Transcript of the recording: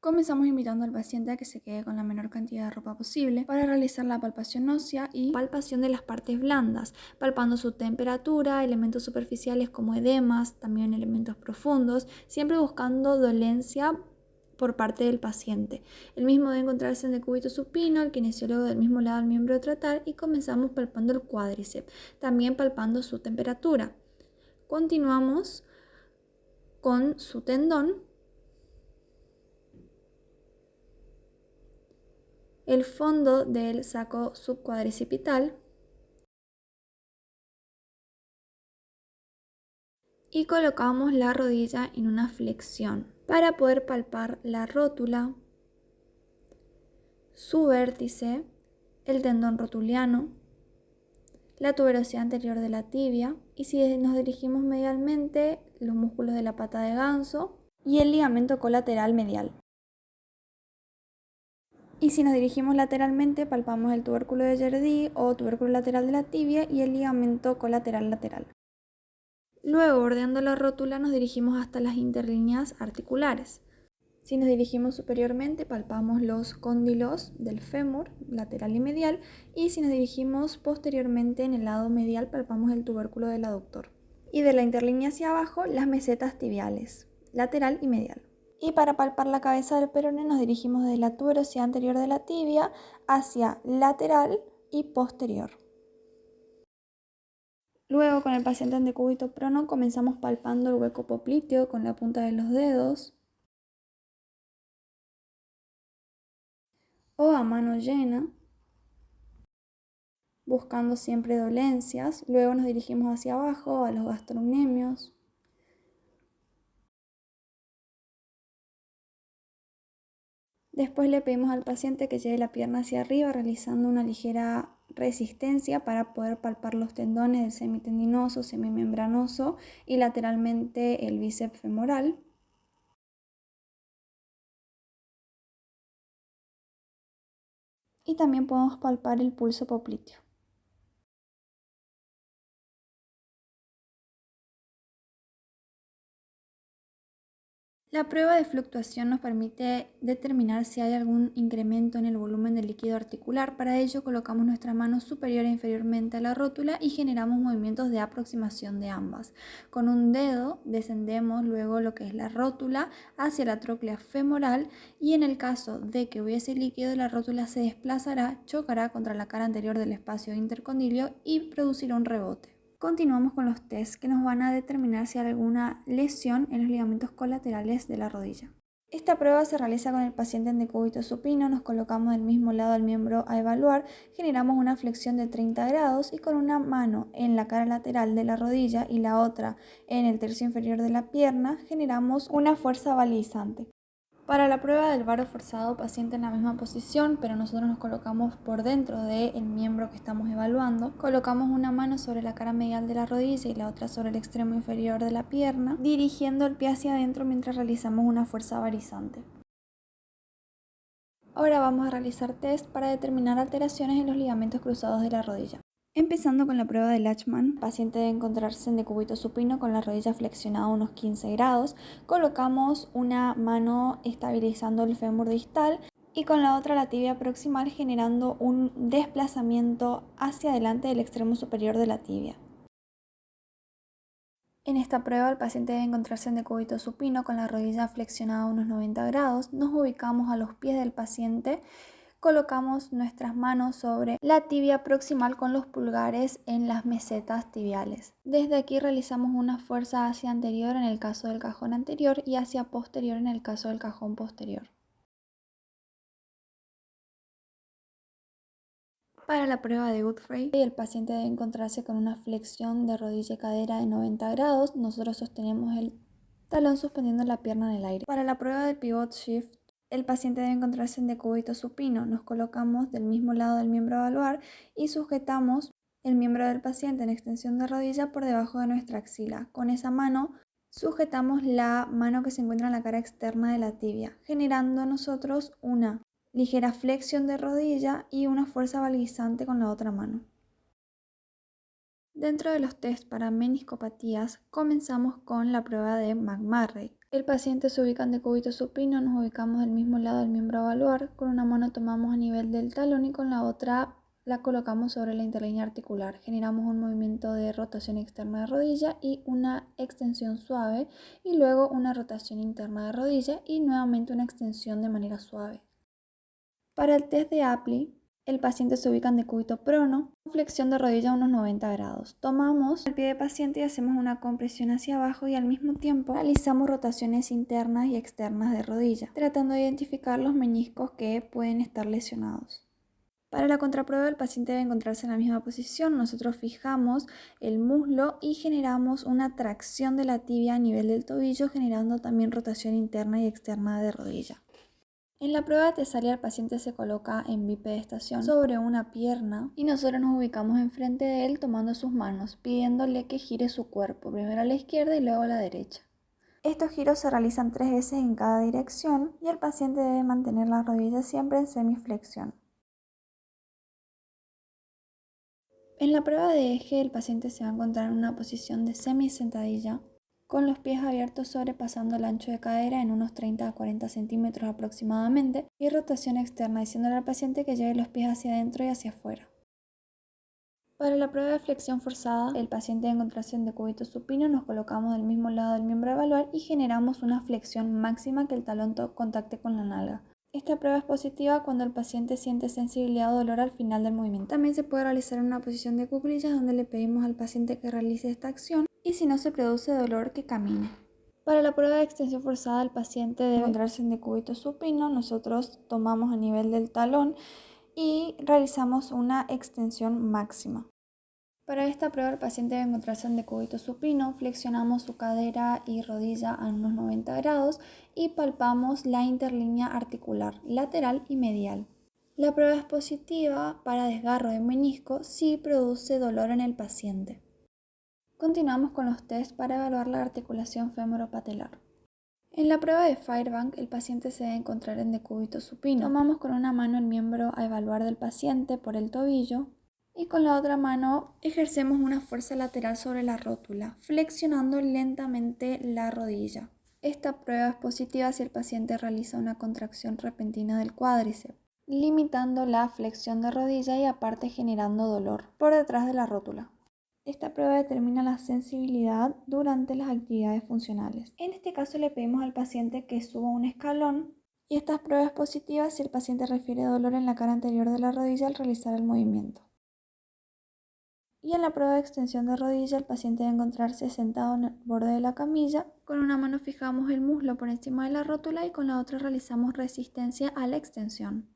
Comenzamos invitando al paciente a que se quede con la menor cantidad de ropa posible para realizar la palpación ósea y palpación de las partes blandas, palpando su temperatura, elementos superficiales como edemas, también elementos profundos, siempre buscando dolencia por parte del paciente. El mismo debe encontrarse en decúbito supino, el kinesiólogo del mismo lado del miembro a tratar y comenzamos palpando el cuádriceps, también palpando su temperatura. Continuamos con su tendón, el fondo del saco subcuadricipital y colocamos la rodilla en una flexión para poder palpar la rótula, su vértice, el tendón rotuliano, la tuberosidad anterior de la tibia y si nos dirigimos medialmente, los músculos de la pata de ganso y el ligamento colateral medial. Y si nos dirigimos lateralmente, palpamos el tubérculo de Jerdí o tubérculo lateral de la tibia y el ligamento colateral lateral. Luego, bordeando la rótula, nos dirigimos hasta las interlíneas articulares. Si nos dirigimos superiormente, palpamos los cóndilos del fémur, lateral y medial, y si nos dirigimos posteriormente en el lado medial, palpamos el tubérculo del aductor. Y de la interlínea hacia abajo, las mesetas tibiales, lateral y medial. Y para palpar la cabeza del peroné, nos dirigimos desde la tuberosidad anterior de la tibia hacia lateral y posterior. Luego, con el paciente en decúbito prono, comenzamos palpando el hueco popliteo con la punta de los dedos o a mano llena, buscando siempre dolencias. Luego nos dirigimos hacia abajo a los gastrocnemios. Después le pedimos al paciente que lleve la pierna hacia arriba realizando una ligera resistencia para poder palpar los tendones del semitendinoso, semimembranoso y lateralmente el bíceps femoral. Y también podemos palpar el pulso popliteo. La prueba de fluctuación nos permite determinar si hay algún incremento en el volumen del líquido articular. Para ello colocamos nuestra mano superior e inferiormente a la rótula y generamos movimientos de aproximación de ambas. Con un dedo descendemos luego lo que es la rótula hacia la tróclea femoral y en el caso de que hubiese líquido, la rótula se desplazará, chocará contra la cara anterior del espacio intercondilio y producirá un rebote. Continuamos con los tests que nos van a determinar si hay alguna lesión en los ligamentos colaterales de la rodilla. Esta prueba se realiza con el paciente en decúbito supino, nos colocamos del mismo lado del miembro a evaluar, generamos una flexión de 30 grados y con una mano en la cara lateral de la rodilla y la otra en el tercio inferior de la pierna, generamos una fuerza balizante. Para la prueba del varo forzado, paciente en la misma posición, pero nosotros nos colocamos por dentro del miembro que estamos evaluando. Colocamos una mano sobre la cara medial de la rodilla y la otra sobre el extremo inferior de la pierna, dirigiendo el pie hacia adentro mientras realizamos una fuerza varizante. Ahora vamos a realizar test para determinar alteraciones en los ligamentos cruzados de la rodilla. Empezando con la prueba de Lachman, el paciente debe encontrarse en decúbito supino con la rodilla flexionada a unos 15 grados. Colocamos una mano estabilizando el fémur distal y con la otra la tibia proximal generando un desplazamiento hacia adelante del extremo superior de la tibia. En esta prueba el paciente debe encontrarse en decúbito supino con la rodilla flexionada a unos 90 grados. Nos ubicamos a los pies del paciente. Colocamos nuestras manos sobre la tibia proximal con los pulgares en las mesetas tibiales. Desde aquí realizamos una fuerza hacia anterior en el caso del cajón anterior y hacia posterior en el caso del cajón posterior. Para la prueba de Godfrey, el paciente debe encontrarse con una flexión de rodilla y cadera de 90 grados. Nosotros sostenemos el talón suspendiendo la pierna en el aire. Para la prueba de Pivot Shift, el paciente debe encontrarse en decúbito supino. Nos colocamos del mismo lado del miembro a evaluar y sujetamos el miembro del paciente en extensión de rodilla por debajo de nuestra axila. Con esa mano sujetamos la mano que se encuentra en la cara externa de la tibia, generando nosotros una ligera flexión de rodilla y una fuerza balizante con la otra mano. Dentro de los test para meniscopatías, comenzamos con la prueba de McMurray. El paciente se ubica en decúbito supino, nos ubicamos del mismo lado del miembro a evaluar, con una mano tomamos a nivel del talón y con la otra la colocamos sobre la interlínea articular. Generamos un movimiento de rotación externa de rodilla y una extensión suave, y luego una rotación interna de rodilla y nuevamente una extensión de manera suave. Para el test de Apley, el paciente se ubica en decúbito prono, con flexión de rodilla a unos 90 grados. Tomamos el pie del paciente y hacemos una compresión hacia abajo y al mismo tiempo realizamos rotaciones internas y externas de rodilla, tratando de identificar los meniscos que pueden estar lesionados. Para la contraprueba, el paciente debe encontrarse en la misma posición. Nosotros fijamos el muslo y generamos una tracción de la tibia a nivel del tobillo, generando también rotación interna y externa de rodilla. En la prueba de tesalia, el paciente se coloca en bipedestación sobre una pierna y nosotros nos ubicamos enfrente de él tomando sus manos, pidiéndole que gire su cuerpo, primero a la izquierda y luego a la derecha. Estos giros se realizan 3 veces en cada dirección y el paciente debe mantener la rodilla siempre en semiflexión. En la prueba de eje, el paciente se va a encontrar en una posición de semisentadilla, con los pies abiertos sobrepasando el ancho de cadera en unos 30 a 40 centímetros aproximadamente, y rotación externa, diciéndole al paciente que lleve los pies hacia adentro y hacia afuera. Para la prueba de flexión forzada, el paciente debe encontrarse en decúbito supino, nos colocamos del mismo lado del miembro a evaluar y generamos una flexión máxima que el talón contacte con la nalga. Esta prueba es positiva cuando el paciente siente sensibilidad o dolor al final del movimiento. También se puede realizar en una posición de cuclillas, donde le pedimos al paciente que realice esta acción y si no se produce dolor, que camine. Para la prueba de extensión forzada, el paciente debe encontrarse en decúbito supino. Nosotros tomamos a nivel del talón y realizamos una extensión máxima. Para esta prueba, el paciente debe encontrarse en decúbito supino, flexionamos su cadera y rodilla a unos 90 grados y palpamos la interlínea articular lateral y medial. La prueba es positiva para desgarro de menisco si produce dolor en el paciente. Continuamos con los test para evaluar la articulación femoropatelar. En la prueba de Fairbank, el paciente se debe encontrar en decúbito supino. Tomamos con una mano el miembro a evaluar del paciente por el tobillo y con la otra mano ejercemos una fuerza lateral sobre la rótula, flexionando lentamente la rodilla. Esta prueba es positiva si el paciente realiza una contracción repentina del cuádriceps, limitando la flexión de rodilla y aparte generando dolor por detrás de la rótula. Esta prueba determina la sensibilidad durante las actividades funcionales. En este caso le pedimos al paciente que suba un escalón y esta prueba es positiva si el paciente refiere dolor en la cara anterior de la rodilla al realizar el movimiento. Y en la prueba de extensión de rodilla, el paciente debe encontrarse sentado en el borde de la camilla. Con una mano fijamos el muslo por encima de la rótula y con la otra realizamos resistencia a la extensión.